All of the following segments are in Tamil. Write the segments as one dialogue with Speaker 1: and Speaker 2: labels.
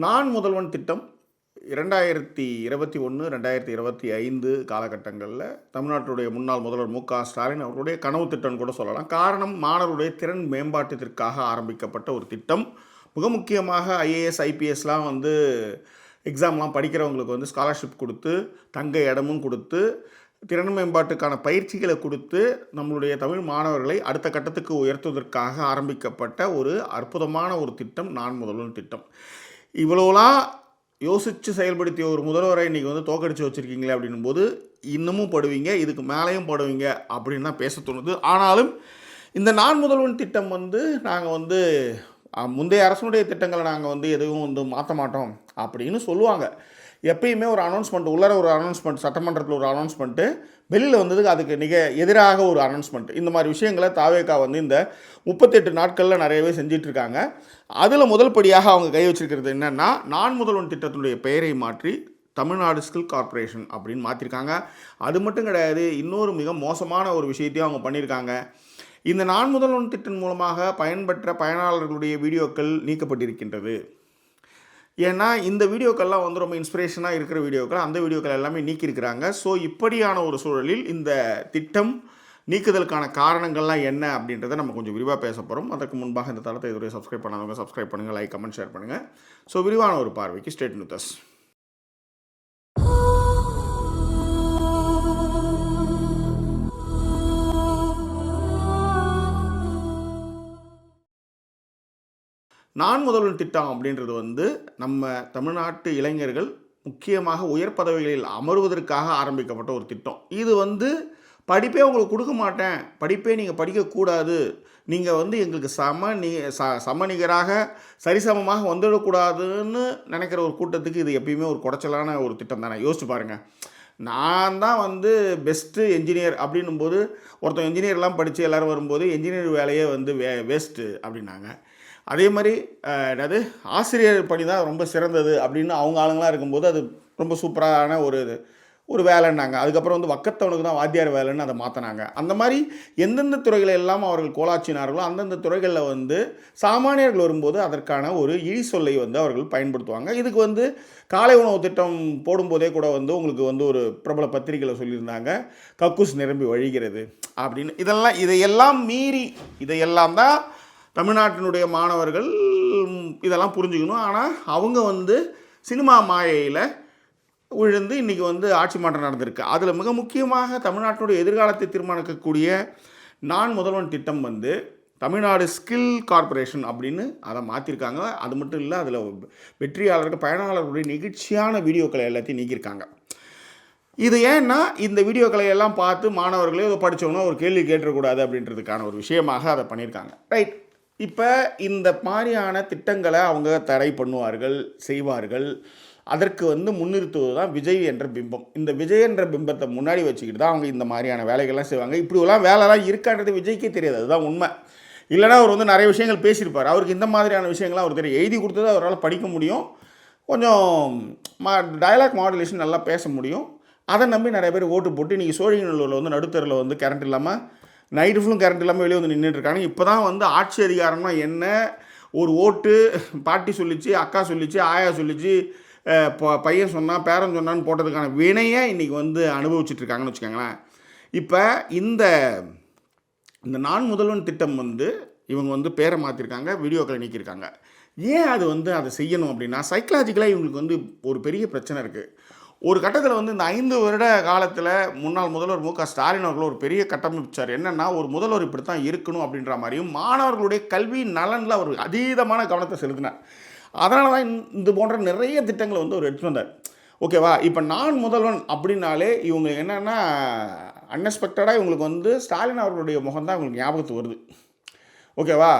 Speaker 1: நான் முதல்வன் திட்டம் 2021, 2025 காலகட்டங்களில் தமிழ்நாட்டுடைய முன்னாள் முதல்வர் ஸ்டாலின் அவர்களுடைய கனவு திட்டம் கூட சொல்லலாம். காரணம், மாணவருடைய திறன் மேம்பாட்டத்திற்காக ஆரம்பிக்கப்பட்ட ஒரு திட்டம். மிக முக்கியமாக ஐஏஎஸ், ஐபிஎஸ்லாம் எக்ஸாம்லாம் படிக்கிறவங்களுக்கு ஸ்காலர்ஷிப் கொடுத்து, தங்க இடமும் கொடுத்து, திறன் மேம்பாட்டுக்கான பயிற்சிகளை கொடுத்து, நம்மளுடைய தமிழ் மாணவர்களை அடுத்த கட்டத்துக்கு உயர்த்துவதற்காக ஆரம்பிக்கப்பட்ட ஒரு அற்புதமான ஒரு திட்டம் நான் முதல்வன் திட்டம். இவ்வளோலாம் யோசித்து செயல்படுத்திய ஒரு முதல்வரை இன்றைக்கி தோக்கடிச்சு வச்சுருக்கீங்களே அப்படின்னும் போது இன்னமும் படுவீங்க, இதுக்கு மேலேயும் படுவீங்க அப்படின்னு தான் பேச தோணுது. ஆனாலும் இந்த நான் முதல்வன் திட்டம் நாங்கள் முந்தைய அரசனுடைய திட்டங்களை நாங்கள் எதுவும் மாற்ற மாட்டோம் அப்படின்னு சொல்லுவாங்க. எப்பயுமே ஒரு அனௌன்ஸ்மெண்ட், உள்ளர ஒரு அனௌன்ஸ்மெண்ட், சட்டமன்றத்தில் ஒரு அனௌன்ஸ்மெண்ட்டு, வெளியில் வந்ததுக்கு அதுக்கு எதிராக ஒரு அனௌன்ஸ்மெண்ட். இந்த மாதிரி விஷயங்களை தாவேகா இந்த 38 நாட்களில் நிறையவே செஞ்சிட்ருக்காங்க. அதில் முதல் படியாக அவங்க கை வச்சிருக்கிறது என்னென்னா, நான் முதல்வன் திட்டத்தினுடைய பெயரை மாற்றி தமிழ்நாடு ஸ்கில் கார்ப்பரேஷன் அப்படின்னு மாற்றிருக்காங்க. அது மட்டும் கிடையாது, இன்னொரு மிக மோசமான ஒரு விஷயத்தையும் அவங்க பண்ணியிருக்காங்க. இந்த நான் முதல்வன் திட்டம் மூலமாக பயன்பெற்ற பயனாளர்களுடைய வீடியோக்கள் நீக்கப்பட்டிருக்கின்றது. ஏன்னா இந்த வீடியோக்கள்லாம் ரொம்ப இன்ஸ்பிரேஷனாக இருக்கிற வீடியோக்கள், அந்த வீடியோக்கள் எல்லாமே நீக்கியிருக்கிறாங்க. ஸோ இப்படியான ஒரு சூழலில் இந்த திட்டம் நீக்குதலுக்கான காரணங்கள்லாம் என்ன அப்படின்றத நம்ம கொஞ்சம் விரிவாக பேச போகிறோம். அதற்கு முன்பாக இந்த தளத்தை இதுவரை சப்ஸ்கிரைப் பண்ணாதவங்க சப்ஸ்கிரைப் பண்ணுங்கள், லைக், கமெண்ட், ஷேர் பண்ணுங்கள். ஸோ விரிவான ஒரு பார்வைக்கு ஸ்டேட் வித் அஸ். நான் முதல்வன் திட்டம் அப்படின்றது நம்ம தமிழ்நாட்டு இளைஞர்கள் முக்கியமாக உயர் பதவிகளில் அமர்வதற்காக ஆரம்பிக்கப்பட்ட ஒரு திட்டம். இது படிப்பே உங்களுக்கு கொடுக்க மாட்டேன், படிப்பே நீங்கள் படிக்கக்கூடாது, நீங்கள் எங்களுக்கு சமநிகராக சரிசமமாக வந்துடக்கூடாதுன்னு நினைக்கிற ஒரு கூட்டத்துக்கு இது எப்பயுமே ஒரு குடைச்சலான ஒரு திட்டம் தானே. யோசிச்சு பாருங்கள். நான் தான் பெஸ்ட்டு என்ஜினியர் அப்படின்னும்போது, ஒருத்தன் என்ஜினியர்லாம் படித்து எல்லோரும் வரும்போது என்ஜினியர் வேலையே வேஸ்ட்டு அப்படின்னாங்க. அதே மாதிரி ஆசிரியர் பணி தான் ரொம்ப சிறந்தது அப்படின்னு அவங்க ஆளுங்களாக இருக்கும்போது அது ரொம்ப சூப்பரான ஒரு வேலைன்னாங்க. அதுக்கப்புறம் வக்கத்தவனுக்கு தான் வாத்தியார் வேலைன்னு அதை மாற்றினாங்க. அந்த மாதிரி எந்தெந்த துறைகளை எல்லாம் அவர்கள் கோலாச்சினார்களோ அந்தந்த துறைகளில் சாமானியர்கள் வரும்போது அதற்கான ஒரு இழி சொல்லை அவர்கள் பயன்படுத்துவாங்க. இதுக்கு காலை உணவு திட்டம் போடும்போதே கூட உங்களுக்கு ஒரு பிரபல பத்திரிகையில் சொல்லியிருந்தாங்க, கக்கூஸ் நிரம்பி வழிகிறது அப்படின்னு. இதையெல்லாம் மீறி இதையெல்லாம் தான் தமிழ்நாட்டினுடைய மாணவர்கள் இதெல்லாம் புரிஞ்சுக்கணும். ஆனால் அவங்க சினிமா மாயையில் விழுந்து இன்றைக்கி ஆட்சி மாற்றம் நடந்திருக்கு. அதில் மிக முக்கியமாக தமிழ்நாட்டினுடைய எதிர்காலத்தை தீர்மானிக்கக்கூடிய நான் முதல்வன் திட்டம் தமிழ்நாடு ஸ்கில் கார்ப்பரேஷன் அப்படின்னு அதை மாற்றிருக்காங்க. அது மட்டும் இல்லை, அதில் வெற்றியாளர்கள் பயனாளர்களுடைய நிகழ்ச்சியான வீடியோக்களை எல்லாத்தையும் நீக்கியிருக்காங்க. இது ஏன்னா இந்த வீடியோக்களை எல்லாம் பார்த்து மாணவர்களே படித்தவங்க ஒரு கேள்வி கேட்டுறக்கூடாது அப்படின்றதுக்கான ஒரு விஷயமாக அதை பண்ணியிருக்காங்க. ரைட். இப்போ இந்த மாதிரியான திட்டங்களை அவங்க தடை பண்ணுவார்கள், செய்வார்கள். அதற்கு முன்னிறுத்துவது தான் விஜய் என்ற பிம்பம். இந்த விஜய் என்ற பிம்பத்தை முன்னாடி வச்சுக்கிட்டு தான் அவங்க இந்த மாதிரியான வேலைகள்லாம் செய்வாங்க. இப்படிலாம் வேலைலாம் இருக்கான்றது விஜய்க்கே தெரியாது, அதுதான் உண்மை. இல்லைனா அவர் நிறைய விஷயங்கள் பேசியிருப்பார். அவருக்கு இந்த மாதிரியான விஷயங்கள்லாம் அவர் தெரியும். எழுதி கொடுத்தது அவரால் படிக்க முடியும், கொஞ்சம் டயலாக் மாடுலேஷன் நல்லா பேச முடியும். அதை நம்பி நிறைய பேர் ஓட்டு போட்டு இன்றைக்கி சோழிங்கநல்லூரில் நடுத்தரில் கரண்ட் இல்லாமல் நைட்டு ஃபுல்லும் கரண்ட் இல்லாமல் வெளியே நின்றுட்டுருக்காங்க. இப்போ தான் ஆட்சி அதிகாரம்னா என்ன, ஒரு ஓட்டு பாட்டி சொல்லிச்சு, அக்கா சொல்லிச்சு, ஆயா சொல்லிச்சு, பையன் சொன்னான், பேரன் சொன்னான்னு போட்டதுக்கான வினையை இன்றைக்கி அனுபவிச்சுட்ருக்காங்கன்னு வச்சுக்கோங்களேன். இப்போ இந்த நான் முதல்வன் திட்டம் இவங்க பேரை மாற்றிருக்காங்க, வீடியோக்களை நீக்கியிருக்காங்க. ஏன் அது அதை செய்யணும் அப்படின்னா, சைக்கலாஜிக்கலாக இவங்களுக்கு ஒரு பெரிய பிரச்சனை இருக்குது. ஒரு கட்டத்தில் இந்த 5 வருட காலத்தில் முன்னாள் முதல்வர் ஸ்டாலின் அவர்கள் ஒரு பெரிய கட்டமைச்சார். என்னென்னா, ஒரு முதல்வர் இப்படி தான் இருக்கணும் அப்படின்ற மாதிரியும் மாணவர்களுடைய கல்வி நலனில் அவர் அதீதமான கவனத்தை செலுத்தினார். அதனால தான் இது போன்ற நிறைய திட்டங்களை அவர் எடுத்து வந்தார். ஓகேவா? இப்போ நான் முதல்வன் அப்படின்னாலே இவங்க என்னென்னா, அன்எக்ஸ்பெக்டடாக இவங்களுக்கு ஸ்டாலின் அவர்களுடைய முகம் தான் இவங்களுக்கு ஞாபகத்துக்கு வருது. ஓகேவா?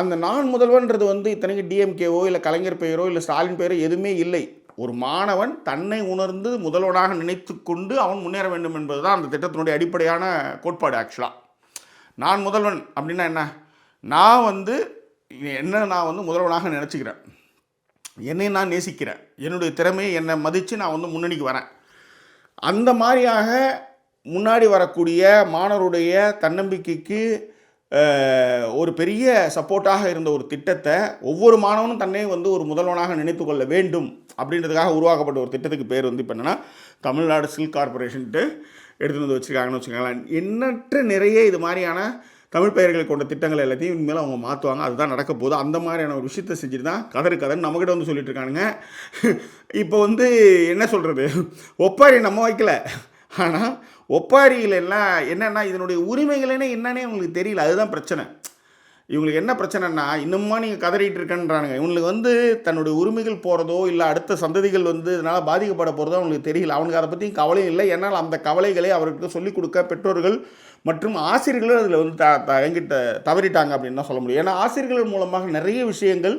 Speaker 1: அந்த நான் முதல்வன்றது இத்தனைக்கு டிஎம்கேவோ இல்லை கலைஞர் பெயரோ இல்லை ஸ்டாலின் பெயரோ எதுவுமே இல்லை. ஒரு மாணவன் தன்னை உணர்ந்து முதல்வனாக நினைத்து கொண்டு அவன் முன்னேற வேண்டும் என்பது தான் அந்த திட்டத்தினுடைய அடிப்படையான கோட்பாடு. ஆக்சுவலாக நான் முதல்வன் அப்படின்னா என்ன, நான் நான் முதல்வனாக நினச்சிக்கிறேன், என்னை நான் நேசிக்கிறேன், என்னுடைய திறமையை என்னை மதித்து நான் முன்னணிக்கு வரேன். அந்த மாதிரியாக முன்னாடி வரக்கூடிய மாணவருடைய தன்னம்பிக்கைக்கு ஒரு பெரிய சப்போர்ட்டாக இருந்த ஒரு திட்டத்தை ஒவ்வொரு மாணவனும் தன்னை வந்து ஒரு முதல்வனாக நினைத்து கொள்ள வேண்டும் அப்படின்றதுக்காக உருவாக்கப்பட்ட ஒரு திட்டத்துக்கு பேர் வந்து இப்போ என்னென்னா தமிழ்நாடு சில்க் கார்பரேஷன்ட்டு எடுத்துகிட்டு வந்து வச்சுருக்காங்கன்னு வச்சுக்கோங்களேன். எண்ணற்ற நிறைய இது மாதிரியான தமிழ் பெயர்களை கொண்ட திட்டங்கள் எல்லாத்தையும் இனிமேல் அவங்க மாற்றுவாங்க. அதுதான் நடக்க போகுது. அந்த மாதிரியான ஒரு விஷயத்தை செஞ்சுட்டு தான் கதன்னு நம்மக்கிட்ட வந்து சொல்லிட்டு இருக்கானுங்க. இப்போ வந்து என்ன சொல்கிறது, ஒப்பாரி நம்ம வைக்கல, ஆனால் ஒப்பாரியில் எல்லாம் என்னென்னா இதனுடைய உரிமைகளே என்னன்னே அவங்களுக்கு தெரியல. அதுதான் பிரச்சனை. இவங்களுக்கு என்ன பிரச்சனைனா இன்னுமா நீங்கள் கதறிட்டு இருக்கேன்றானுங்க. இவங்களுக்கு வந்து தன்னுடைய உரிமைகள் போகிறதோ இல்லை அடுத்த சந்ததிகள் வந்து இதனால் பாதிக்கப்பட போகிறதோ அவங்களுக்கு தெரியல. அவனுக்கு அதை பற்றி கவலையும் இல்லை. ஏன்னால் அந்த கவலைகளை அவருக்கு சொல்லிக் கொடுக்க பெற்றோர்கள் மற்றும் ஆசிரியர்களும் அதில் வந்து தவறிட்டாங்க அப்படின்னு தான் சொல்ல முடியும். ஏன்னா ஆசிரியர்கள் மூலமாக நிறைய விஷயங்கள்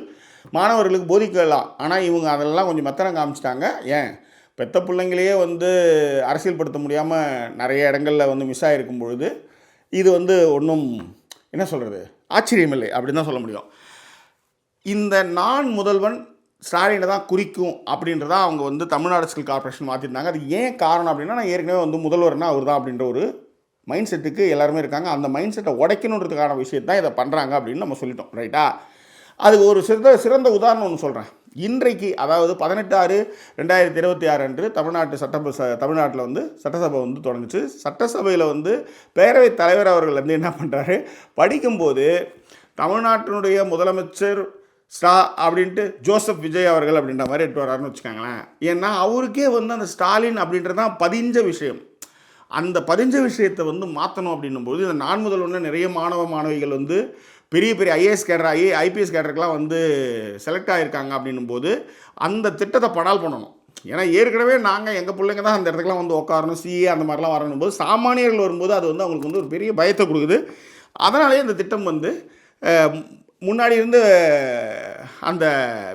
Speaker 1: மாணவர்களுக்கு போதிக்கலாம். ஆனால் இவங்க அதெல்லாம் கொஞ்சம் மெத்தனம் காமிச்சிட்டாங்க. ஏன் பெத்த பிள்ளைங்களையே வந்து அரசியல்படுத்த முடியாமல் நிறைய இடங்களில் வந்து மிஸ் ஆகிருக்கும் பொழுது இது வந்து ஒன்றும் என்ன சொல்கிறது ஆச்சரியமில்லை அப்படின்னு தான் சொல்ல முடியும். இந்த நான் முதல்வன் ஸ்டாலினை தான் குறிக்கும் அப்படின்றத அவங்க வந்து தமிழ்நாடு சில்க் கார்பரேஷன் மாற்றிருந்தாங்க. அது ஏன் காரணம் அப்படின்னா, நான் ஏற்கனவே வந்து முதல்வர்னா அவர் தான் அப்படின்ற ஒரு மைண்ட் செட்டுக்கு எல்லாருமே இருக்காங்க. அந்த மைண்ட் செட்டை உடைக்கணுன்றதுக்கான விஷயத்தான் இதை பண்ணுறாங்க அப்படின்னு நம்ம சொல்லிட்டோம். ரைட்டா? அதுக்கு ஒரு சிறந்த உதாரணம் ஒன்று சொல்கிறேன். இன்றைக்கு அதாவது 18/6/2026 அன்று தமிழ்நாட்டில் வந்து சட்டசபை வந்து தொடங்குச்சு. சட்டசபையில் வந்து பேரவைத் தலைவர் அவர்கள் வந்து என்ன பண்ணுறாரு, படிக்கும்போது தமிழ்நாட்டினுடைய முதலமைச்சர் அப்படின்ட்டு ஜோசப் விஜய் அவர்கள் அப்படின்ற மாதிரி எட்டு வராருன்னு வச்சுக்காங்களேன். ஏன்னா அவருக்கே வந்து அந்த ஸ்டாலின் அப்படின்றது தான் பதிஞ்ச விஷயம். அந்த பதிஞ்ச விஷயத்தை வந்து மாற்றணும் அப்படின்னும்போது இந்த நான் முதல்வன்னு நிறைய மாணவிகள் வந்து பெரிய பெரிய ஐஏஎஸ் கேடர் ஐபிஎஸ் கேடருக்கெலாம் வந்து செலக்ட் ஆகியிருக்காங்க அப்படின்னும்போது அந்த திட்டத்தை படால் பண்ணணும். ஏன்னா ஏற்கனவே நாங்கள் எங்கள் பிள்ளைங்க தான் அந்த இடத்துக்குலாம் வந்து உட்காரணும், சிஏ அந்த மாதிரிலாம் வரணும் போது சாமானியர்கள் வரும்போது அது வந்து அவங்களுக்கு வந்து ஒரு பெரிய பயத்தை கொடுக்குது. அதனாலே இந்த திட்டம் வந்து முன்னாடி இருந்து அந்த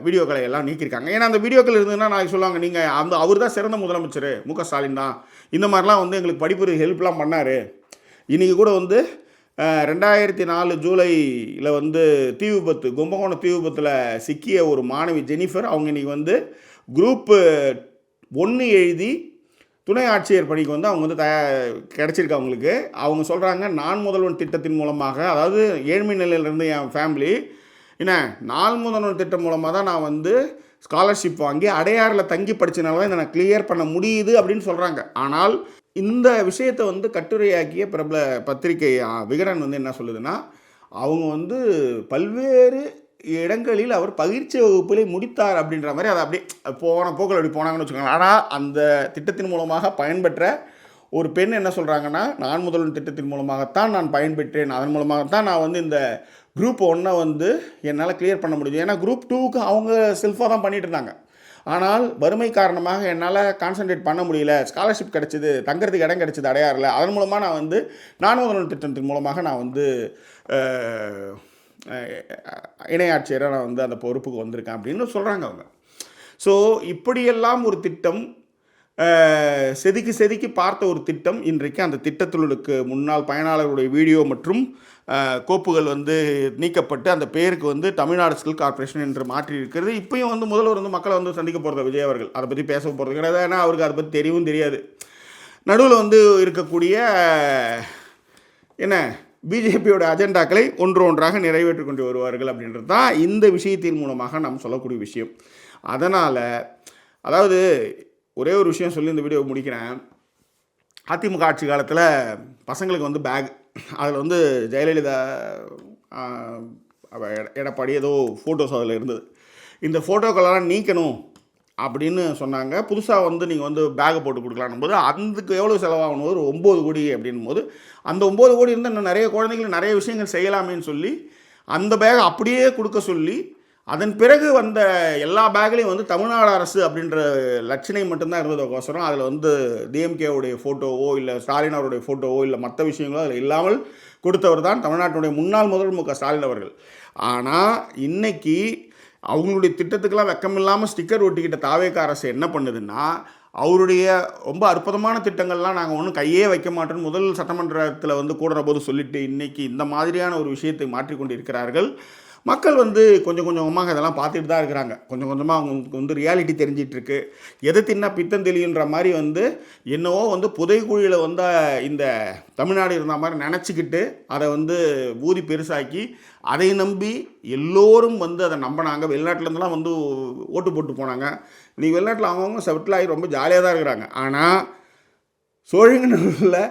Speaker 1: வீடியோக்களை எல்லாம் நீக்கியிருக்காங்க. ஏன்னா அந்த வீடியோக்கள் இருந்ததுன்னா நாளைக்கு சொல்லுவாங்க, நீங்கள் அவர் தான் சிறந்த முதலமைச்சர் முக ஸ்டாலின் தான், இந்த மாதிரிலாம் வந்து எங்களுக்கு படிப்பு ஹெல்ப்லாம் பண்ணார். இன்றைக்கி கூட வந்து 2004 ஜூலையில் வந்து தீ விபத்து, கும்பகோணம் தீ விபத்தில் சிக்கிய ஒரு மாணவி ஜெனிஃபர், அவங்க இன்றைக்கி வந்து குரூப் 1 எழுதி துணை ஆட்சியர் பணிக்கு வந்து அவங்க வந்து கிடச்சிருக்கு அவங்களுக்கு. அவங்க சொல்கிறாங்க, நான் முதல்வன் திட்டத்தின் மூலமாக, அதாவது ஏழ்மை நிலையிலேருந்து என் ஃபேமிலி நான் முதல்வன் திட்டம் மூலமாக தான் நான் வந்து ஸ்காலர்ஷிப் வாங்கி அடையாறில் தங்கி படித்தனால தான் இதை நான் கிளியர் பண்ண முடியுது அப்படின்னு சொல்கிறாங்க. ஆனால் இந்த விஷயத்தை வந்து கட்டுரையாக்கிய பிரபல பத்திரிகை விகடன் வந்து என்ன சொல்லுதுன்னா, அவங்க வந்து பல்வேறு இடங்களில் அவர் பயிற்சி வகுப்பிலே முடித்தார் அப்படின்ற மாதிரி அதை அப்படியே போன போக்கில் அப்படி போனாங்கன்னு வச்சுக்கோங்க. ஆனால் அந்த திட்டத்தின் மூலமாக பயன்பெற்ற ஒரு பெண் என்ன சொல்கிறாங்கன்னா, நான் முதல்வன் திட்டத்தின் மூலமாகத்தான் நான் பயன்பெற்றேன், அதன் மூலமாகத்தான் நான் வந்து இந்த குரூப் 1 வந்து என்னால் கிளியர் பண்ண முடியும். ஏன்னா குரூப் 2க்கு அவங்க செல்ஃபாக தான் பண்ணிகிட்டு இருந்தாங்க. ஆனால் வறுமை காரணமாக என்னால் கான்சன்ட்ரேட் பண்ண முடியல, ஸ்காலர்ஷிப் கிடச்சிது, தங்கிறதுக்கு இடம் கிடச்சிது அடையாறில், அதன் மூலமாக நான் வந்து நான் முதல்வன் திட்டத்தின் மூலமாக நான் வந்து இணையாட்சியராக நான் வந்து அந்த பொறுப்புக்கு வந்திருக்கேன் அப்படின்னு சொல்கிறாங்க அவங்க. ஸோ இப்படியெல்லாம் ஒரு திட்டம், செதுக்கி பார்த்த ஒரு திட்டம் இன்றைக்கு அந்த திட்டத்திற்கு முன்னாள் பயனாளர்களுடைய வீடியோ மற்றும் கோப்புகள் வந்து நீக்கப்பட்டு அந்த பேருக்கு வந்து தமிழ்நாடு சில்க் கார்பரேஷன் என்று மாற்றி இருக்கிறது. இப்பயும் வந்து முதல்வர் வந்து மக்களை வந்து சந்திக்க போகிறது விஜய் அவர்கள், அதை பற்றி பேச போகிறது கிடையாது. ஏன்னா அவருக்கு அதை பற்றி தெரியவும் தெரியாது. நடுவில் வந்து இருக்கக்கூடிய பிஜேபியோட அஜெண்டாக்களை ஒன்றாக நிறைவேற்றி கொண்டு வருவார்கள் அப்படின்றது தான் இந்த விஷயத்தின் மூலமாக நாம் சொல்லக்கூடிய விஷயம். அதனால் அதாவது ஒரே ஒரு விஷயம் சொல்லி இந்த வீடியோ முடிக்கிறேன். அதிமுக ஆட்சி காலத்தில் பசங்களுக்கு வந்து பேக், அதில் வந்து ஜெயலலிதா எடப்பாடி ஏதோ ஃபோட்டோஸ் அதில் இருந்தது. இந்த ஃபோட்டோக்களெல்லாம் நீக்கணும் அப்படின்னு சொன்னாங்க. புதுசாக வந்து நீங்கள் வந்து பேக்கை போட்டு கொடுக்கலான்னும் போது அதுக்கு எவ்வளோ செலவாகணும், ஒரு 9 கோடி அப்படின்னும் போது அந்த 9 கோடி இருந்தால் இன்னும் நிறைய குழந்தைகள் நிறைய விஷயங்கள் செய்யலாமேன்னு சொல்லி அந்த பேகை அப்படியே கொடுக்க சொல்லி அதன் பிறகு வந்த எல்லா பேக்லேயும் வந்து தமிழ்நாடு அரசு அப்படின்ற லட்சணை மட்டும்தான் இருந்ததுக்கோசரம் அதில் வந்து டிஎம்கேவுடைய ஃபோட்டோவோ இல்லை ஸ்டாலின் அவருடைய ஃபோட்டோவோ இல்லை மற்ற விஷயங்களோ அதில் இல்லாமல் கொடுத்தவர் தான் தமிழ்நாட்டினுடைய முன்னாள் முதல்வர் மு க ஸ்டாலின் அவர்கள். ஆனால் இன்றைக்கி அவங்களுடைய திட்டத்துக்கெல்லாம் வெக்கமில்லாமல் ஸ்டிக்கர் ஒட்டிக்கிட்ட தாவேக அரசு என்ன பண்ணுதுன்னா, அவருடைய ரொம்ப அற்புதமான திட்டங்கள்லாம் நாங்கள் ஒன்றும் கையே வைக்க மாட்டோம்னு முதல் சட்டமன்றத்தில் வந்து கூடுற போது சொல்லிவிட்டு இன்றைக்கி இந்த மாதிரியான ஒரு விஷயத்தை மாற்றிக்கொண்டு இருக்கிறார்கள். மக்கள் வந்து கொஞ்சம் கொஞ்சமாக இதெல்லாம் பார்த்துட்டு தான் இருக்கிறாங்க. கொஞ்சம் கொஞ்சமாக அவங்களுக்கு வந்து ரியாலிட்டி தெரிஞ்சிகிட்ருக்கு. எது தின்னா பித்தம் தெளியுன்ற மாதிரி வந்து என்னவோ வந்து புதைக்குழியில் வந்து இந்த தமிழ்நாடு இருந்த மாதிரி நினச்சிக்கிட்டு அதை வந்து ஊதி பெருசாக்கி அதை நம்பி எல்லோரும் வந்து அதை நம்பினாங்க. வெளிநாட்டிலேருந்துலாம் வந்து ஓட்டு போட்டு போனாங்க. இன்றைக்கி வெளிநாட்டில் அவங்கவுங்க செட்டில் ஆகி ரொம்ப ஜாலியாக தான் இருக்கிறாங்க. ஆனால் சோழிங்கநல்லூரில்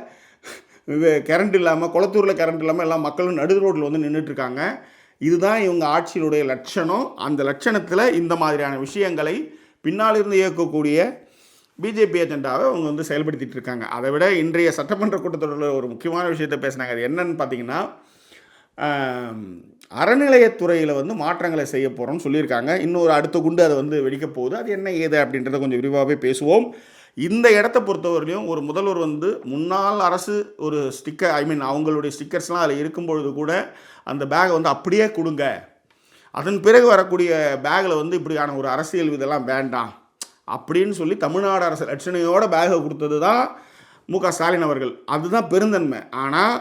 Speaker 1: இது கரண்ட் இல்லாமல், குளத்தூரில் கரண்ட் இல்லாமல் எல்லா மக்களும் நடு ரோட்டில் வந்து நின்றுட்டுருக்காங்க. இதுதான் இவங்க ஆட்சியினுடைய லட்சணம். அந்த லட்சணத்தில் இந்த மாதிரியான விஷயங்களை பின்னால் இருந்து இயக்கக்கூடிய பிஜேபி அஜெண்டாவை அவங்க வந்து செயல்படுத்திகிட்டு இருக்காங்க. அதை விட இன்றைய சட்டமன்ற கூட்டத்தொடரில் ஒரு முக்கியமான விஷயத்தை பேசினாங்க. அது என்னன்னு பார்த்தீங்கன்னா, அறநிலையத்துறையில் வந்து மாற்றங்களை செய்ய போகிறோம்னு சொல்லியிருக்காங்க. இன்னொரு அடுத்த குண்டு அதை வந்து வெடிக்க போகுது. அது என்ன ஏது அப்படின்றத கொஞ்சம் விரிவாகவே பேசுவோம். இந்த இடத்த பொறுத்தவரையிலையும் ஒரு முதல்வர் வந்து முன்னாள் அரசு ஒரு ஸ்டிக்கர் அவங்களுடைய ஸ்டிக்கர்ஸ்லாம் அதில் இருக்கும்பொழுது கூட அந்த பேகை வந்து அப்படியே கொடுங்க, அதன் பிறகு வரக்கூடிய பேக்கில் வந்து இப்படியான ஒரு அரசியல் இதெல்லாம் வேண்டாம் அப்படின்னு சொல்லி தமிழ்நாடு அரசு லட்சணையோட பேகை கொடுத்தது தான் மு.க. ஸ்டாலின் அவர்கள். அதுதான் பெருந்தன்மை. ஆனால்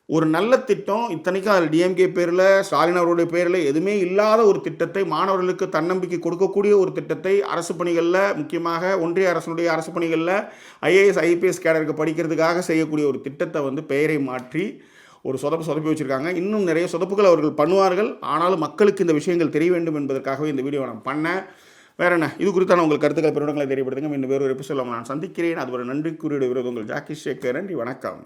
Speaker 1: ஒரு நல்ல திட்டம், இத்தனைக்கும் அதில் டிஎம்கே பேரில், ஸ்டாலின் அவருடைய பேரில் எதுவுமே இல்லாத ஒரு திட்டத்தை, மாணவர்களுக்கு தன்னம்பிக்கை கொடுக்கக்கூடிய ஒரு திட்டத்தை அரசு பணிகளில், முக்கியமாக ஒன்றிய அரசுடைய அரசு பணிகளில் ஐஏஎஸ் ஐபிஎஸ் கேடருக்கு படிக்கிறதுக்காக செய்யக்கூடிய ஒரு திட்டத்தை வந்து பெயரை மாற்றி ஒரு சொதப்பி வச்சுருக்காங்க. இன்னும் நிறைய சொதப்புகள் அவர்கள் பண்ணுவார்கள். ஆனாலும் மக்களுக்கு இந்த விஷயங்கள் தெரிய வேண்டும் என்பதற்காகவே இந்த வீடியோவை நான் பண்ணேன். வேறு என்ன, இது குறித்தான உங்கள் கருத்துக்கள் பெருடங்களை தெரியப்படுத்துங்க. இன்னும் வேறு ஒரு எபிசோடில் நான் சந்திக்கிறேன். அது ஒரு நன்றி கூறிய விரோதங்கள் ஜாக்கி சேகர். நன்றி, வணக்கம்.